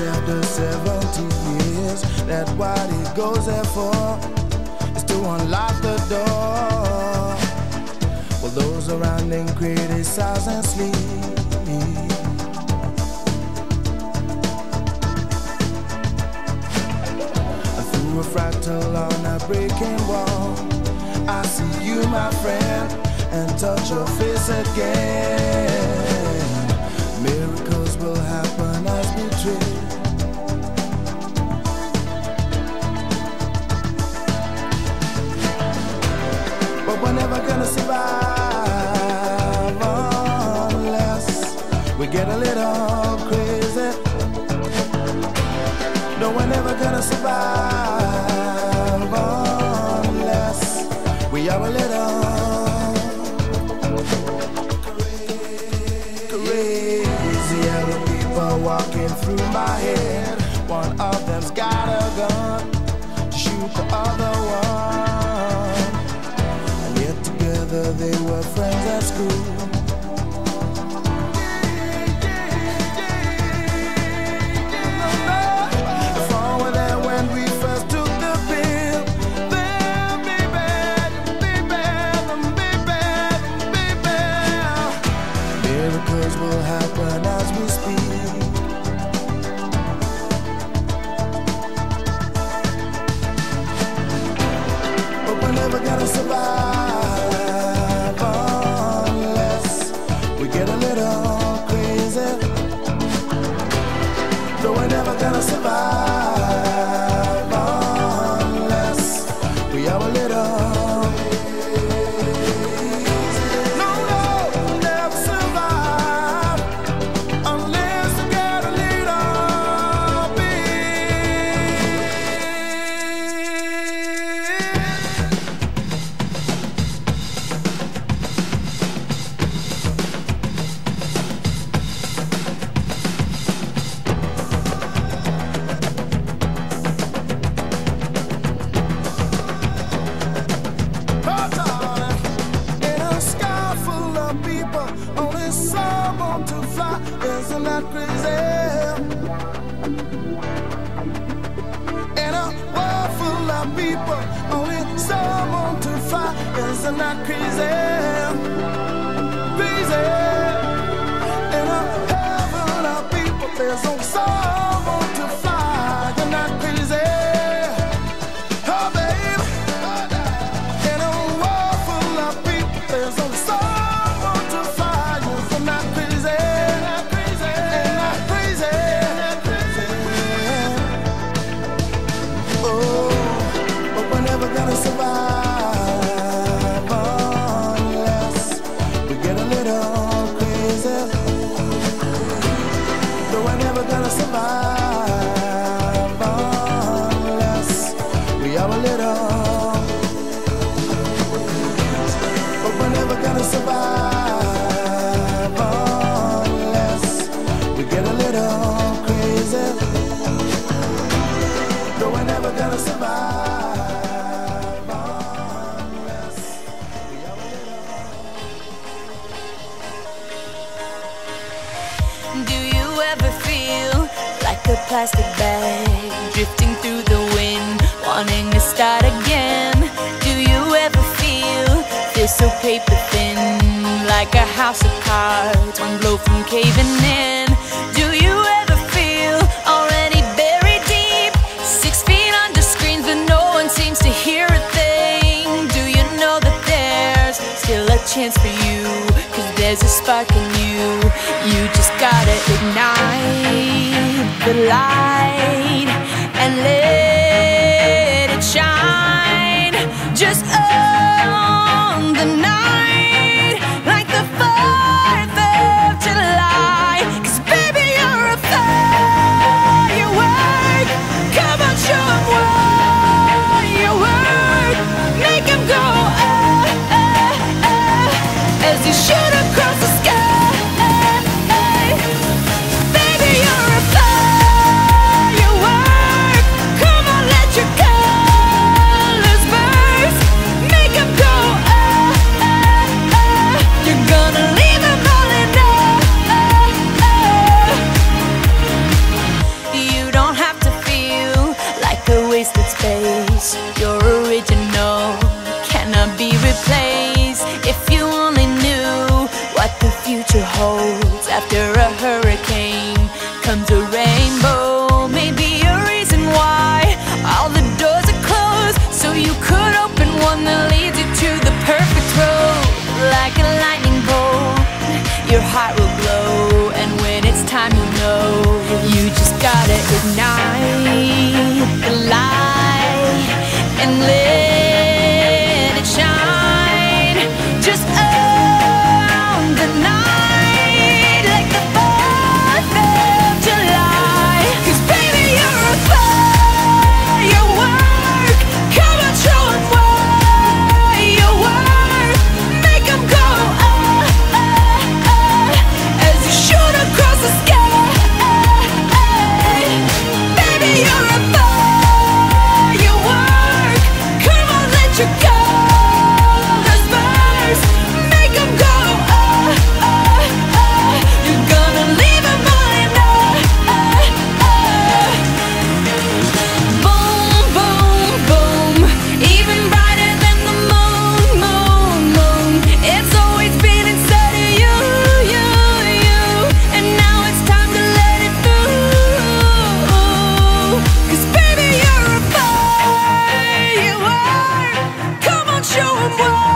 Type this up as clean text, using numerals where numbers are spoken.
after 70 years. That's what he goes there for, is to unlock the door. While those around him criticize and sleep. And through a fractal on a breaking wall, I see you, my friend, and touch your face again. Miracles will happen as we dream. But we're never gonna survive unless we get a little crazy. No, we're never gonna survive unless we are a little crazy. Yellow people walking through my head. One of them's got a gun to shoot the other one. And yet together they were friends at school. If all were there when we first took the pill, then baby, miracles will happen as we speak. But we're never gonna survive unless we get a little crazy. No, we're never gonna survive unless we are a little. No, no, we'll never survive unless we get a little in a sky full of people, only some want to fly. Isn't that crazy? In a world full of people, only some want to fly. Isn't that crazy? Crazy. In a heaven of people, there's only some want to fly. Isn't that crazy? Oh, baby. In a world full of people, there's only someone to fly. Isn't that crazy? Ain't that crazy? Oh, but we're never gonna survive unless we get a little crazy. No, we're never gonna survive unless we are a little. But we're never gonna survive unless we get a little crazy. No, we're never gonna survive unless we are a little. Do you ever feel like a plastic bag drifting through the wind, wanting to start again? Do you ever feel so paper thin, like a house of cards, one blow from caving in? Do you ever feel already buried deep, 6 feet under screens, but no one seems to hear a thing? Do you know that there's still a chance for you, 'cause there's a spark in you? You just gotta ignite the light and let it shine. Just on the night, like the 4th of July. 'Cause baby, you're a firework. Come on, show 'em what you work. Make 'em go, as you shoot across the sky. Baby, you're a firework. Come Ignite the light and let it shine. Just own the night like the 4th of July. 'Cause baby, you're a firework. Come on, show 'em what you work. Make 'em go oh, oh, oh, as you shoot across the sky. Baby, you're a firework. Come on, let your colors burst. Make 'em go oh, oh, oh. You're gonna leave 'em all in Boom, boom, boom. Even brighter than the moon, moon, moon. It's always been inside of you, you, you. And now it's time to let it through. 'Cause baby, you're a firework. Come on, show 'em what